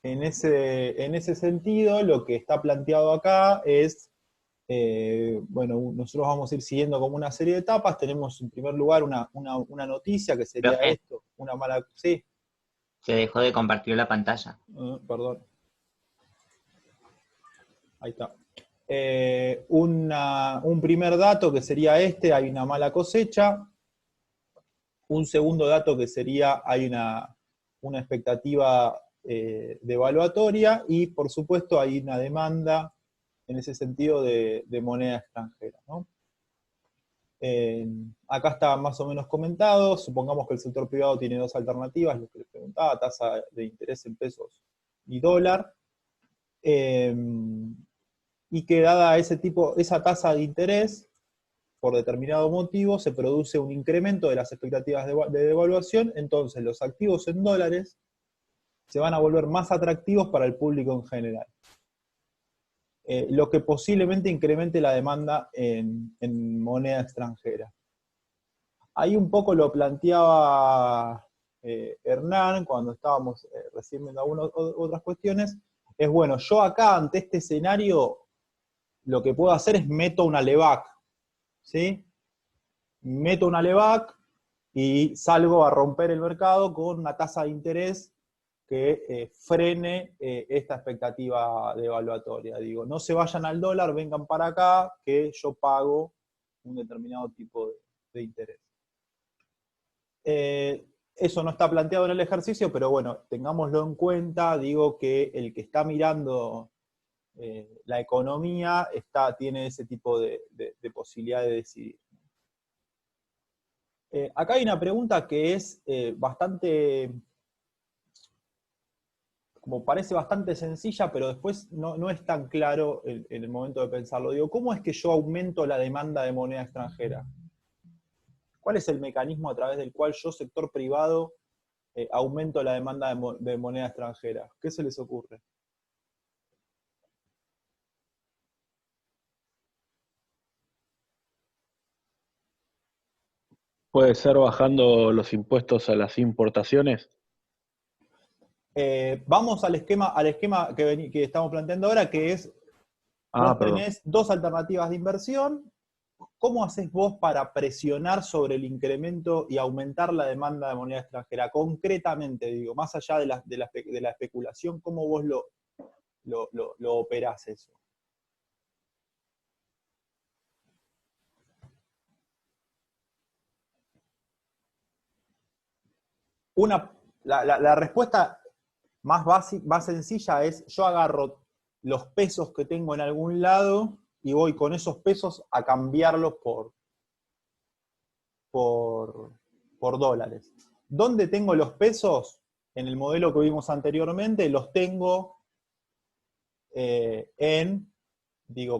en ese sentido, lo que está planteado acá es, bueno, nosotros vamos a ir siguiendo como una serie de etapas. Tenemos en primer lugar una noticia que sería Profe, esto, una mala... Sí, se dejó de compartir la pantalla. perdón, ahí está. Un primer dato que sería este, hay una mala cosecha. Un segundo dato que sería, hay una expectativa devaluatoria y por supuesto hay una demanda en ese sentido de moneda extranjera, ¿no? Acá está más o menos comentado, supongamos que el sector privado tiene dos alternativas, lo que les preguntaba, tasa de interés en pesos y dólar, eh, y que dada esa tasa de interés, por determinado motivo, se produce un incremento de las expectativas de devaluación, entonces los activos en dólares se van a volver más atractivos para el público en general. Lo que posiblemente incremente la demanda en moneda extranjera. Ahí un poco lo planteaba Hernán cuando estábamos recién viendo algunas otras cuestiones. Es bueno, yo acá ante este escenario lo que puedo hacer es meto una LEVAC, ¿sí? Meto una LEVAC y salgo a romper el mercado con una tasa de interés que frene esta expectativa devaluatoria. Digo, no se vayan al dólar, vengan para acá, que yo pago un determinado tipo de interés. Eso no está planteado en el ejercicio, pero bueno, tengámoslo en cuenta. Digo que el que está mirando la economía tiene ese tipo de posibilidad de decidir. Acá hay una pregunta que es bastante, como parece bastante sencilla, pero después no es tan claro en el momento de pensarlo. Digo, ¿cómo es que yo aumento la demanda de moneda extranjera? ¿Cuál es el mecanismo a través del cual yo, sector privado, aumento la demanda de moneda extranjera? ¿Qué se les ocurre? Puede ser bajando los impuestos a las importaciones. Vamos al esquema que estamos planteando ahora, que es, Ah, vos perdón. tenés dos alternativas de inversión. ¿Cómo haces vos para presionar sobre el incremento y aumentar la demanda de moneda extranjera? Concretamente, digo, más allá de la especulación, ¿cómo vos lo operás eso? Una, la respuesta más básica, más sencilla es, yo agarro los pesos que tengo en algún lado y voy con esos pesos a cambiarlos por, por dólares. ¿Dónde tengo los pesos? En el modelo que vimos anteriormente, los tengo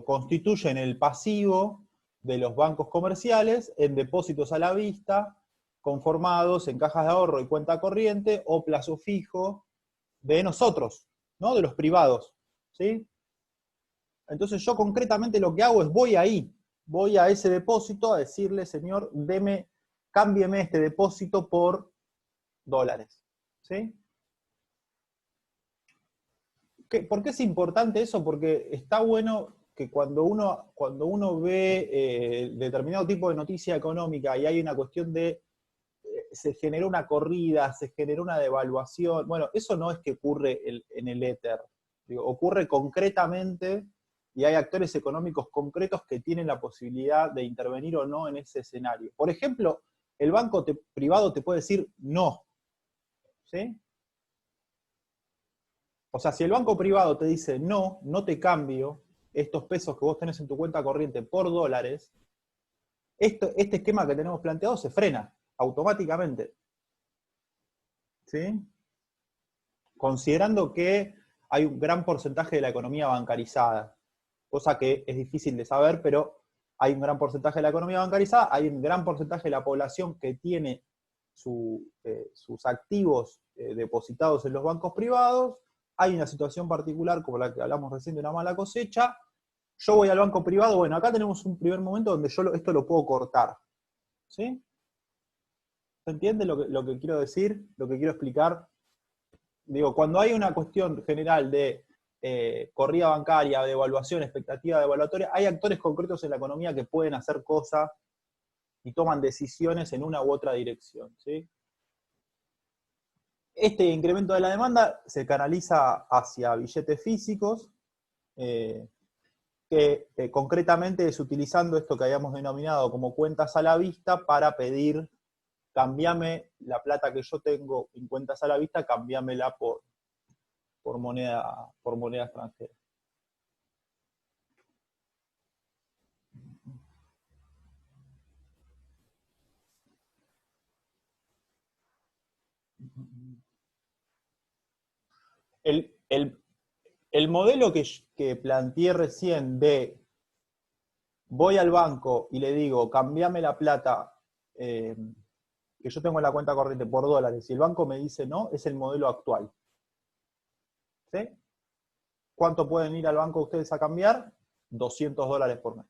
constituyen el pasivo de los bancos comerciales en depósitos a la vista, conformados en cajas de ahorro y cuenta corriente o plazo fijo de nosotros, ¿no? De los privados, ¿sí? Entonces yo concretamente lo que hago es voy a ese depósito a decirle, señor, cámbieme este depósito por dólares, ¿sí? ¿Por qué es importante eso? Porque está bueno que cuando uno ve determinado tipo de noticia económica y hay una cuestión de se generó una corrida, se generó una devaluación, bueno, eso no es que ocurre en el éter, digo, ocurre concretamente y hay actores económicos concretos que tienen la posibilidad de intervenir o no en ese escenario. Por ejemplo, el banco privado te puede decir no, ¿sí? O sea, si el banco privado te dice no te cambio estos pesos que vos tenés en tu cuenta corriente por dólares, este esquema que tenemos planteado se frena automáticamente. ¿Sí? Considerando que hay un gran porcentaje de la economía bancarizada, cosa que es difícil de saber, pero hay un gran porcentaje de la economía bancarizada, hay un gran porcentaje de la población que tiene sus activos depositados en los bancos privados, hay una situación particular como la que hablamos recién de una mala cosecha, yo voy al banco privado, bueno, acá tenemos un primer momento donde yo esto lo puedo cortar, ¿sí? ¿Se entiende lo que quiero decir, lo que quiero explicar? digo, cuando hay una cuestión general de corrida bancaria, de evaluación, expectativa de evaluatoria, hay actores concretos en la economía que pueden hacer cosas y toman decisiones en una u otra dirección, ¿sí? Este incremento de la demanda se canaliza hacia billetes físicos, que concretamente es utilizando esto que habíamos denominado como cuentas a la vista para pedir, cambiame la plata que yo tengo en cuentas a la vista, cambiámela por moneda extranjera. El modelo que planteé recién de voy al banco y le digo, cambiame la plata que yo tengo en la cuenta corriente por dólares, y el banco me dice no, es el modelo actual. ¿Sí? ¿Cuánto pueden ir al banco ustedes a cambiar? $200 por mes.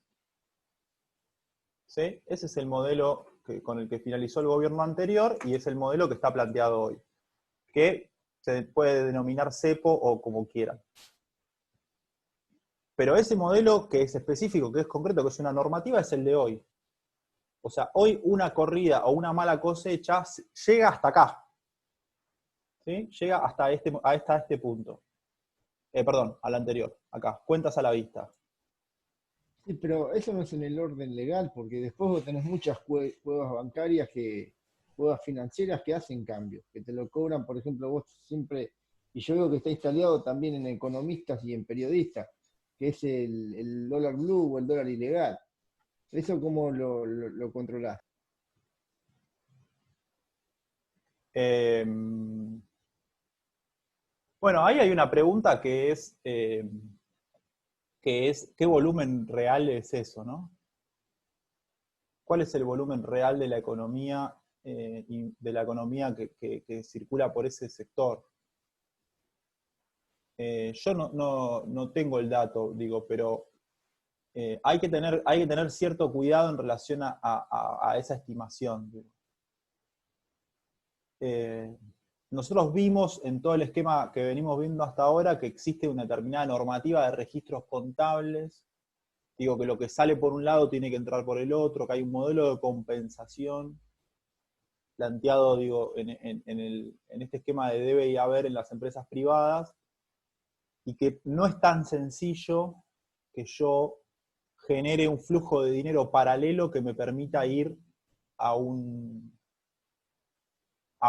¿Sí? Ese es el modelo con el que finalizó el gobierno anterior y es el modelo que está planteado hoy, que se puede denominar cepo o como quieran. Pero ese modelo que es específico, que es concreto, que es una normativa, es el de hoy. O sea, hoy una corrida o una mala cosecha llega hasta acá. ¿Sí? Llega hasta este punto. Perdón, al anterior, acá, cuentas a la vista. Sí, pero eso no es en el orden legal, porque después vos tenés muchas cuevas bancarias, cuevas financieras que hacen cambios, que te lo cobran, por ejemplo, vos siempre, y yo veo que está instalado también en economistas y en periodistas, que es el dólar blue o el dólar ilegal. ¿Eso cómo lo controlás? Bueno, ahí hay una pregunta que es ¿qué volumen real es eso, no? ¿Cuál es el volumen real de la economía que circula por ese sector? Yo no tengo el dato, digo, pero hay que tener cierto cuidado en relación a esa estimación. Nosotros vimos en todo el esquema que venimos viendo hasta ahora que existe una determinada normativa de registros contables. Digo, que lo que sale por un lado tiene que entrar por el otro, que hay un modelo de compensación planteado, digo, en este esquema de debe y haber en las empresas privadas, y que no es tan sencillo que yo genere un flujo de dinero paralelo que me permita ir a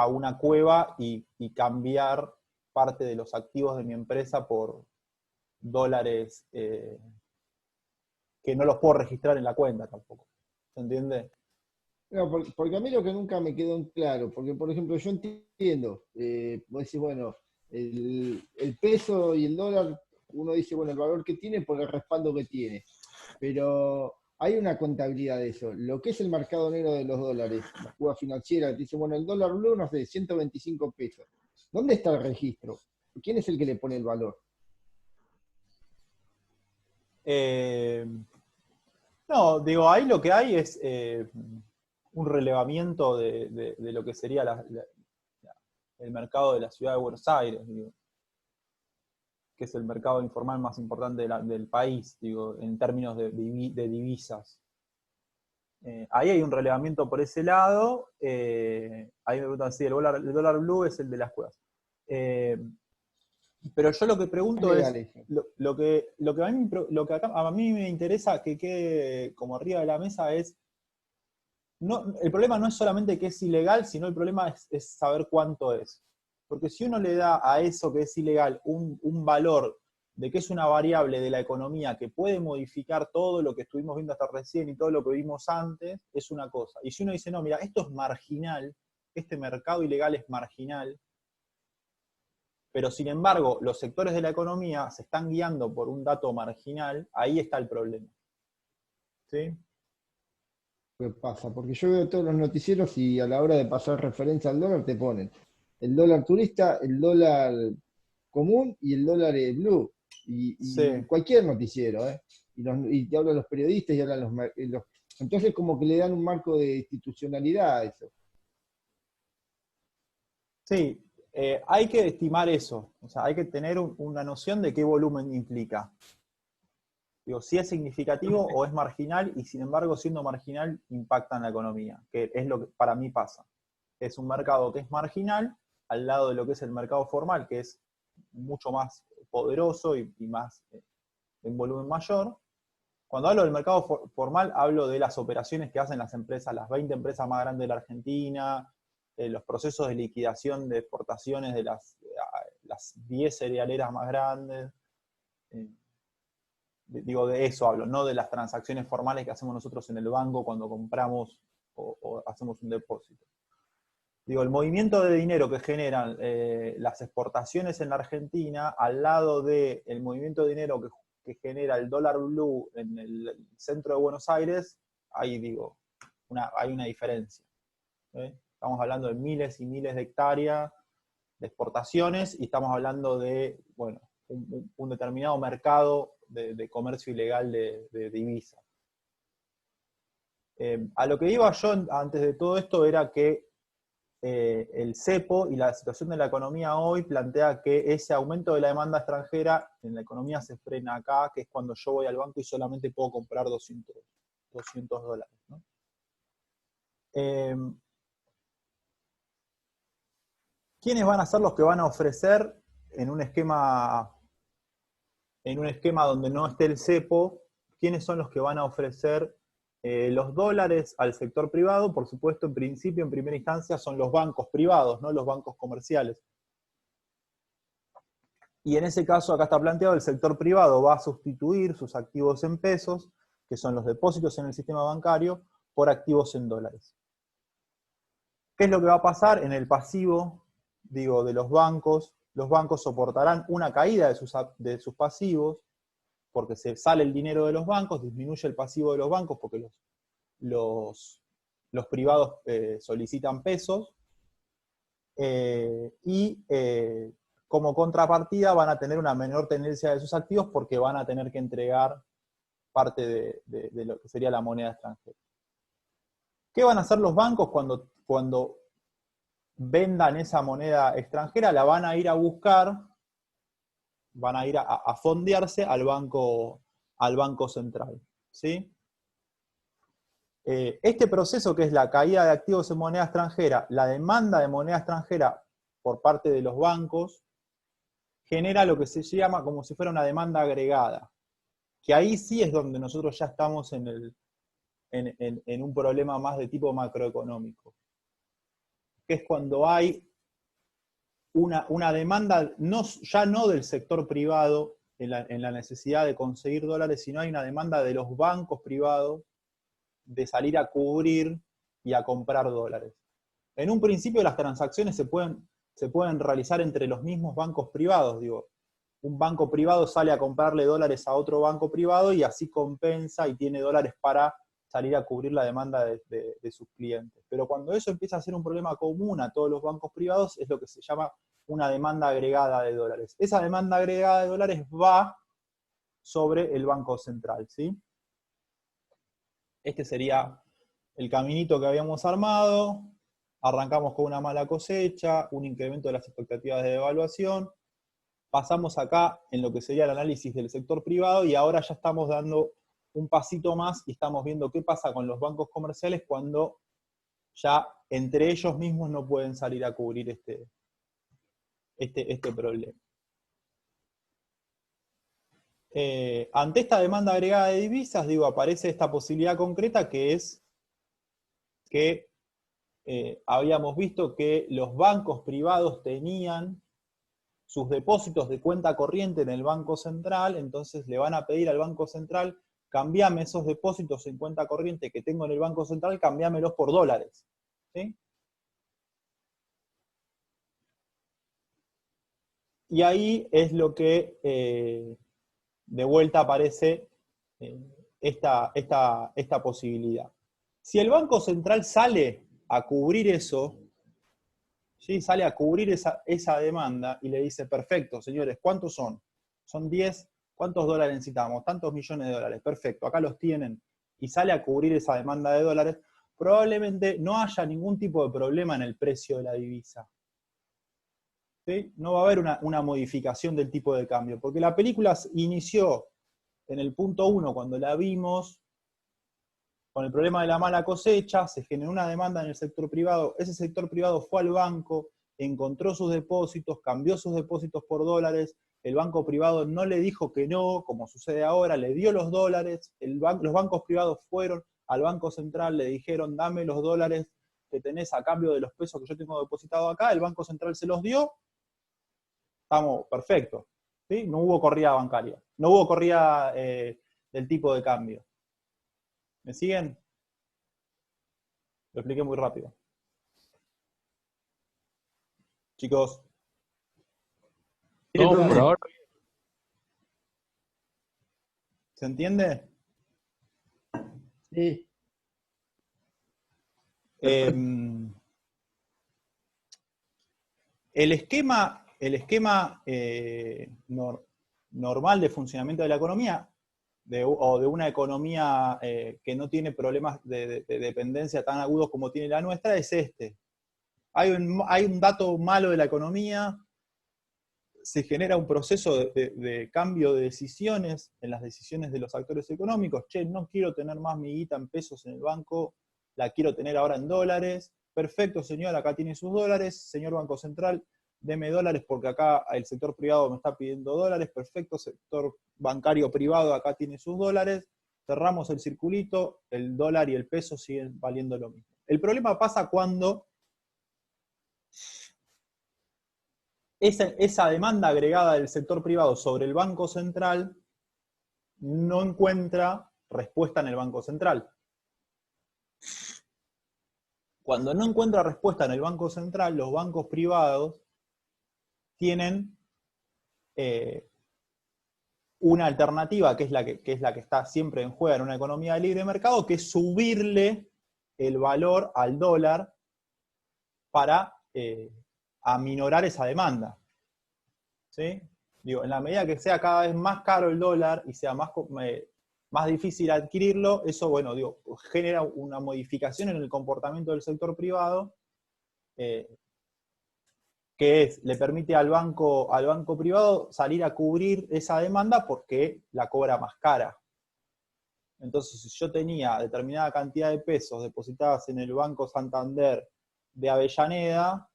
una cueva y cambiar parte de los activos de mi empresa por dólares que no los puedo registrar en la cuenta tampoco. ¿Se entiende? No, porque a mí lo que nunca me quedó en claro, porque por ejemplo yo entiendo, vos decís, bueno, el peso y el dólar, uno dice, bueno, el valor que tiene por el respaldo que tiene, pero hay una contabilidad de eso. Lo que es el mercado negro de los dólares, la cueva financiera, te dice, bueno, el dólar blue, no sé, 125 pesos. ¿Dónde está el registro? ¿Quién es el que le pone el valor? No, digo, ahí lo que hay es un relevamiento de lo que sería el mercado de la ciudad de Buenos Aires, digo, que es el mercado informal más importante del país, digo, en términos de divisas. Ahí hay un relevamiento por ese lado. Ahí me preguntan si el dólar blue es el de las cuevas. Pero yo lo que pregunto es, lo que a mí me interesa que quede como arriba de la mesa es, el problema no es solamente que es ilegal, sino el problema es saber cuánto es. Porque si uno le da a eso que es ilegal un valor de que es una variable de la economía que puede modificar todo lo que estuvimos viendo hasta recién y todo lo que vimos antes, es una cosa. Y si uno dice, no, mira, esto es marginal, este mercado ilegal es marginal, pero sin embargo los sectores de la economía se están guiando por un dato marginal, ahí está el problema. ¿Sí? ¿Qué pasa? Porque yo veo todos los noticieros y a la hora de pasar referencia al dólar te ponen el dólar turista, el dólar común y el dólar blue. Y Sí. cualquier noticiero, ¿eh? Y te hablan los periodistas y hablan entonces como que le dan un marco de institucionalidad a eso. Sí, Hay que estimar eso, o sea, hay que tener una noción de qué volumen implica. Digo, si es significativo o es marginal, y sin embargo, siendo marginal, impacta en la economía, que es lo que para mí pasa. Es un mercado que es marginal, al lado de lo que es el mercado formal, que es mucho más poderoso y más en volumen mayor. Cuando hablo del mercado formal, hablo de las operaciones que hacen las empresas, las 20 empresas más grandes de la Argentina, los procesos de liquidación de exportaciones de las 10 cerealeras más grandes. Digo, de eso hablo, no de las transacciones formales que hacemos nosotros en el banco cuando compramos o hacemos un depósito. Digo, el movimiento de dinero que generan las exportaciones en la Argentina, al lado del movimiento de dinero que genera el dólar blue en el centro de Buenos Aires, ahí digo, hay una diferencia. Estamos hablando de miles y miles de hectáreas de exportaciones y estamos hablando de, bueno, un determinado mercado de comercio ilegal de divisas. A lo que iba yo antes de todo esto era que el cepo y la situación de la economía hoy plantea que ese aumento de la demanda extranjera en la economía se frena acá, que es cuando yo voy al banco y solamente puedo comprar $200, ¿no? ¿Quiénes van a ser los que van a ofrecer en un esquema donde no esté el cepo? ¿Quiénes son los que van a ofrecer los dólares al sector privado? Por supuesto, en principio, en primera instancia, son los bancos privados, no los bancos comerciales. Y en ese caso, acá está planteado, el sector privado va a sustituir sus activos en pesos, que son los depósitos en el sistema bancario, por activos en dólares. ¿Qué es lo que va a pasar en el pasivo, digo, de los bancos? Los bancos soportarán una caída de sus pasivos, porque se sale el dinero de los bancos, disminuye el pasivo de los bancos, porque los privados solicitan pesos, y como contrapartida van a tener una menor tendencia de sus activos porque van a tener que entregar parte de lo que sería la moneda extranjera. ¿Qué van a hacer los bancos cuando vendan esa moneda extranjera? La van a ir a buscar, van a ir a fondearse al banco central, ¿sí? Este proceso, que es la caída de activos en moneda extranjera, la demanda de moneda extranjera por parte de los bancos, genera lo que se llama como si fuera una demanda agregada, que ahí sí es donde nosotros ya estamos en un problema más de tipo macroeconómico, que es cuando hay una demanda, ya no del sector privado en la necesidad de conseguir dólares, sino hay una demanda de los bancos privados de salir a cubrir y a comprar dólares. En un principio las transacciones se pueden realizar entre los mismos bancos privados, digo, un banco privado sale a comprarle dólares a otro banco privado y así compensa y tiene dólares para salir a cubrir la demanda de sus clientes. Pero cuando eso empieza a ser un problema común a todos los bancos privados, es lo que se llama una demanda agregada de dólares. Esa demanda agregada de dólares va sobre el Banco Central, ¿sí? Este sería el caminito que habíamos armado. Arrancamos con una mala cosecha, un incremento de las expectativas de devaluación. Pasamos acá en lo que sería el análisis del sector privado y ahora ya estamos dando un pasito más y estamos viendo qué pasa con los bancos comerciales cuando ya entre ellos mismos no pueden salir a cubrir este problema. Ante esta demanda agregada de divisas, digo, aparece esta posibilidad concreta que es que habíamos visto que los bancos privados tenían sus depósitos de cuenta corriente en el Banco Central, entonces le van a pedir al Banco Central, cambiame esos depósitos en cuenta corriente que tengo en el Banco Central, cambiámelos por dólares, ¿sí? Y ahí es lo que de vuelta aparece esta posibilidad. Si el Banco Central sale a cubrir eso, ¿sí? Sale a cubrir esa demanda y le dice, perfecto, señores, ¿cuántos son? Son 10, ¿cuántos dólares necesitamos? Tantos millones de dólares, perfecto, acá los tienen. Y sale a cubrir esa demanda de dólares, probablemente no haya ningún tipo de problema en el precio de la divisa. ¿sí? No va a haber una modificación del tipo de cambio, porque la película inició en el punto 1 cuando la vimos, con el problema de la mala cosecha, se generó una demanda en el sector privado, ese sector privado fue al banco, encontró sus depósitos, cambió sus depósitos por dólares, el banco privado no le dijo que no, como sucede ahora, le dio los dólares, los bancos privados fueron al Banco Central, le dijeron, dame los dólares que tenés a cambio de los pesos que yo tengo depositado acá, el Banco Central se los dio, estamos perfectos, ¿sí? No hubo corrida bancaria, no hubo corrida del tipo de cambio. ¿Me siguen? Lo expliqué muy rápido. Chicos. No, por ahora. ¿Se entiende? Sí. El esquema normal de funcionamiento de la economía, o de una economía que no tiene problemas de dependencia tan agudos como tiene la nuestra, es este. Hay un dato malo de la economía, se genera un proceso de cambio de decisiones en las decisiones de los actores económicos. Che, no quiero tener más mi guita en pesos en el banco, la quiero tener ahora en dólares. Perfecto, señor, acá tiene sus dólares. Señor Banco Central, deme dólares porque acá el sector privado me está pidiendo dólares. Perfecto, sector bancario privado, acá tiene sus dólares. Cerramos el circulito, el dólar y el peso siguen valiendo lo mismo. El problema pasa cuando esa demanda agregada del sector privado sobre el Banco Central no encuentra respuesta en el Banco Central. Cuando no encuentra respuesta en el Banco Central, los bancos privados tienen una alternativa, que es la que está siempre en juego en una economía de libre mercado, que es subirle el valor al dólar para aminorar esa demanda. ¿Sí? Digo, en la medida que sea cada vez más caro el dólar y sea más difícil adquirirlo, eso, bueno, digo, genera una modificación en el comportamiento del sector privado, que le permite al banco privado salir a cubrir esa demanda porque la cobra más cara. Entonces, si yo tenía determinada cantidad de pesos depositadas en el Banco Santander de Avellaneda,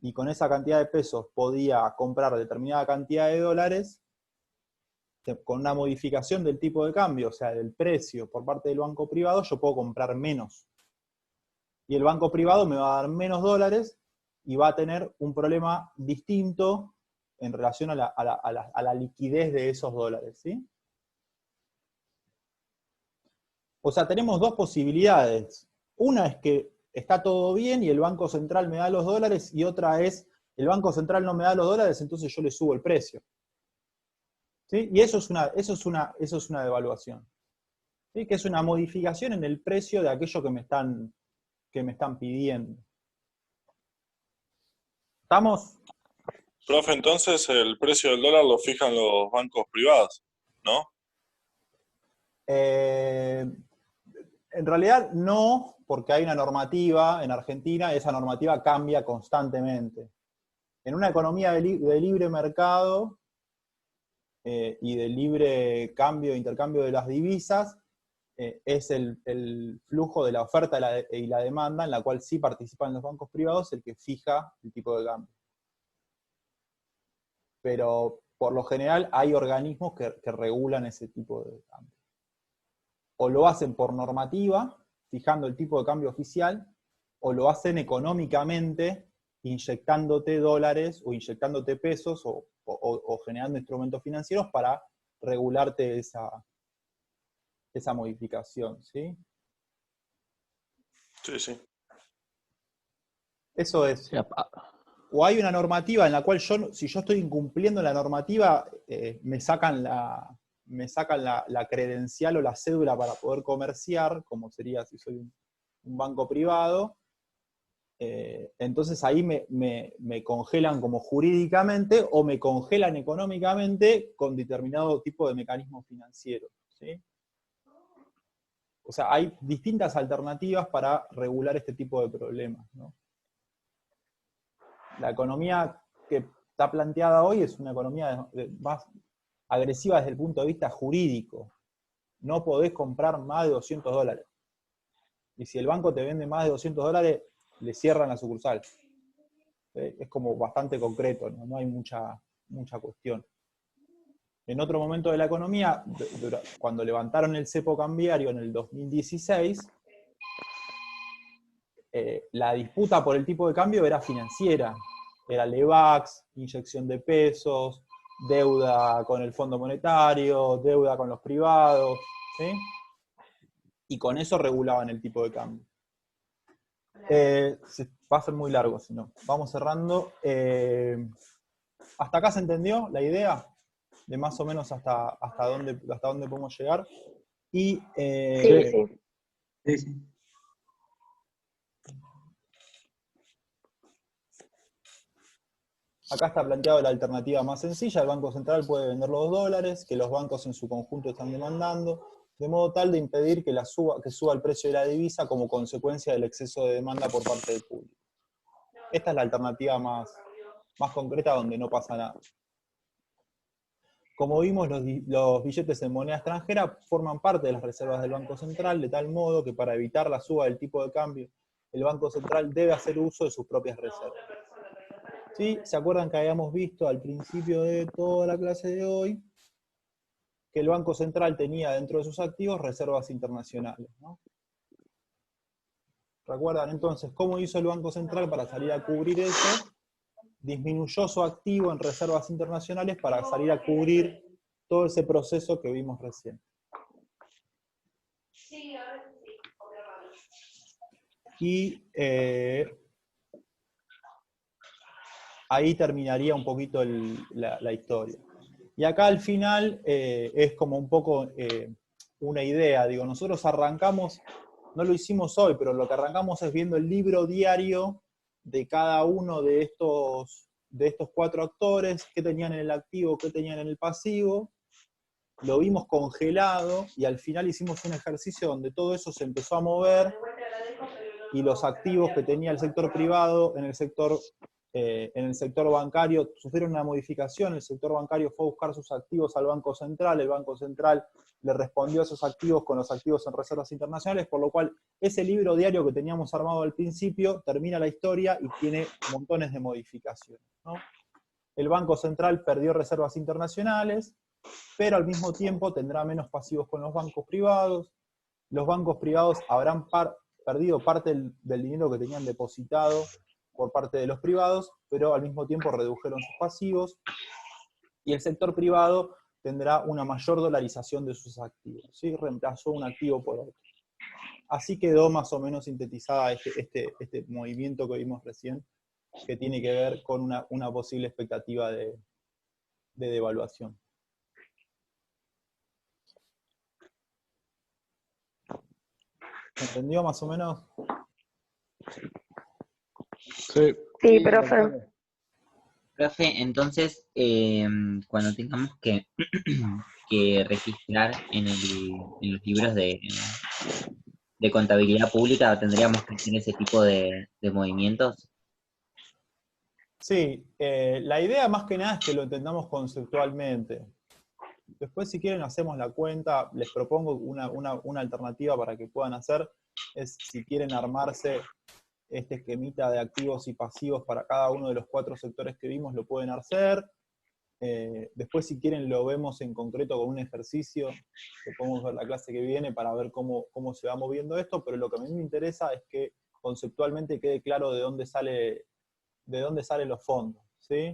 y con esa cantidad de pesos podía comprar determinada cantidad de dólares, con una modificación del tipo de cambio, o sea, del precio por parte del banco privado, yo puedo comprar menos. Y el banco privado me va a dar menos dólares y va a tener un problema distinto en relación a la liquidez de esos dólares, ¿sí? O sea, tenemos dos posibilidades. Una es que está todo bien y el Banco Central me da los dólares, y otra es, el Banco Central no me da los dólares, entonces yo le subo el precio. ¿Sí? Y eso es una devaluación. ¿Sí? Que es una modificación en el precio de aquello que me están pidiendo. ¿Estamos? Profe, entonces el precio del dólar lo fijan los bancos privados, ¿no? En realidad no, porque hay una normativa en Argentina, esa normativa cambia constantemente. En una economía de libre mercado y de libre intercambio de las divisas, es el flujo de la oferta y la demanda, en la cual sí participan los bancos privados, el que fija el tipo de cambio. Pero por lo general hay organismos que regulan ese tipo de cambio. O lo hacen por normativa, fijando el tipo de cambio oficial, o lo hacen económicamente, inyectándote dólares o inyectándote pesos o generando instrumentos financieros para regularte esa modificación, ¿sí? Sí, sí. Eso es. O hay una normativa en la cual si yo estoy incumpliendo la normativa, me sacan la credencial o la cédula para poder comerciar, como sería si soy un banco privado. Entonces ahí me congelan como jurídicamente o me congelan económicamente con determinado tipo de mecanismo financiero, ¿sí? O sea, hay distintas alternativas para regular este tipo de problemas, ¿no? La economía que está planteada hoy es una economía más agresiva desde el punto de vista jurídico. No podés comprar más de $200. Y si el banco te vende más de $200, le cierran la sucursal. Es como bastante concreto, no hay mucha cuestión. En otro momento de la economía, cuando levantaron el cepo cambiario en el 2016, la disputa por el tipo de cambio era financiera. Era LEVAX, inyección de pesos, deuda con el Fondo Monetario, deuda con los privados, ¿sí? Y con eso regulaban el tipo de cambio. Va a ser muy largo, si no. Vamos cerrando. ¿Hasta acá se entendió la idea? De más o menos hasta dónde podemos llegar. Y, Sí. acá está planteado la alternativa más sencilla. El Banco Central puede vender los dólares, que los bancos en su conjunto están demandando, de modo tal de impedir que suba el precio de la divisa como consecuencia del exceso de demanda por parte del público. Esta es la alternativa más concreta donde no pasa nada. Como vimos, los billetes en moneda extranjera forman parte de las reservas del Banco Central, de tal modo que para evitar la suba del tipo de cambio, el Banco Central debe hacer uso de sus propias reservas. ¿Sí? ¿Se acuerdan que habíamos visto al principio de toda la clase de hoy que el Banco Central tenía dentro de sus activos reservas internacionales, ¿no? ¿Recuerdan entonces cómo hizo el Banco Central para salir a cubrir eso? Disminuyó su activo en reservas internacionales para salir a cubrir todo ese proceso que vimos recién. Y ahí terminaría un poquito la historia. Y acá al final es como un poco una idea. Digo, nosotros arrancamos, no lo hicimos hoy, pero lo que arrancamos es viendo el libro diario de cada uno de estos 4 actores, qué tenían en el activo, qué tenían en el pasivo. Lo vimos congelado y al final hicimos un ejercicio donde todo eso se empezó a mover y los activos que tenía el sector privado en el sector bancario sufrieron una modificación. El sector bancario fue a buscar sus activos al Banco Central, el Banco Central le respondió a esos activos con los activos en reservas internacionales, por lo cual ese libro diario que teníamos armado al principio termina la historia y tiene montones de modificaciones, ¿no? El Banco Central perdió reservas internacionales, pero al mismo tiempo tendrá menos pasivos con los bancos privados. Los bancos privados habrán perdido parte del dinero que tenían depositado por parte de los privados, pero al mismo tiempo redujeron sus pasivos, y el sector privado tendrá una mayor dolarización de sus activos, ¿sí? Reemplazó un activo por otro. Así quedó más o menos sintetizada este movimiento que vimos recién, que tiene que ver con una posible expectativa de devaluación. ¿Se entendió más o menos? Sí. Sí, profe. Profe, entonces, cuando tengamos que registrar en los libros de contabilidad pública, ¿tendríamos que hacer ese tipo de movimientos? Sí, la idea más que nada es que lo entendamos conceptualmente. Después, si quieren, hacemos la cuenta. Les propongo una alternativa para que puedan hacer, es si quieren armarse este esquemita de activos y pasivos para cada uno de los 4 sectores que vimos, lo pueden hacer. Después, si quieren, lo vemos en concreto con un ejercicio, que podemos ver la clase que viene para ver cómo se va moviendo esto, pero lo que a mí me interesa es que conceptualmente quede claro de dónde salen los fondos, ¿sí?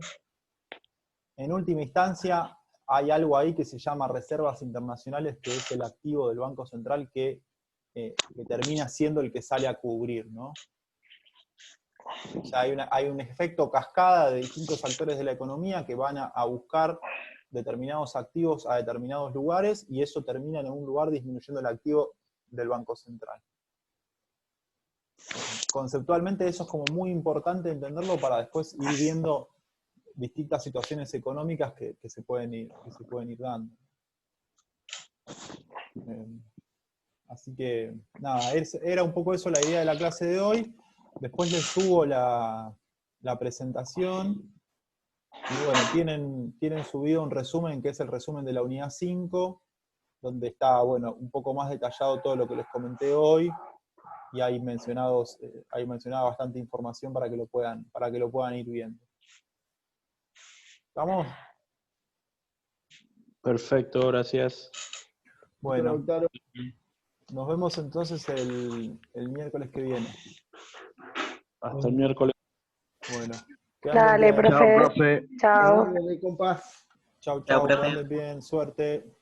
En última instancia, hay algo ahí que se llama reservas internacionales, que es el activo del Banco Central que termina siendo el que sale a cubrir, ¿no? O sea, hay un efecto cascada de distintos actores de la economía que van a buscar determinados activos a determinados lugares, y eso termina en un lugar disminuyendo el activo del Banco Central. Conceptualmente eso es como muy importante entenderlo para después ir viendo distintas situaciones económicas que se pueden ir dando. Así que, nada, era un poco eso la idea de la clase de hoy. Después les subo la presentación. Y bueno, tienen subido un resumen, que es el resumen de la unidad 5, donde está, bueno, un poco más detallado todo lo que les comenté hoy, y hay mencionada bastante información para que lo puedan ir viendo. ¿Estamos? Perfecto, gracias. Bueno, Lautaro. nos vemos entonces el miércoles que viene. Hasta el miércoles. Bueno, que Dale, anden bien. Chao, profe. profe. Chao. Dale, compás. Chau, Chao, chau, que profe. anden bien, suerte.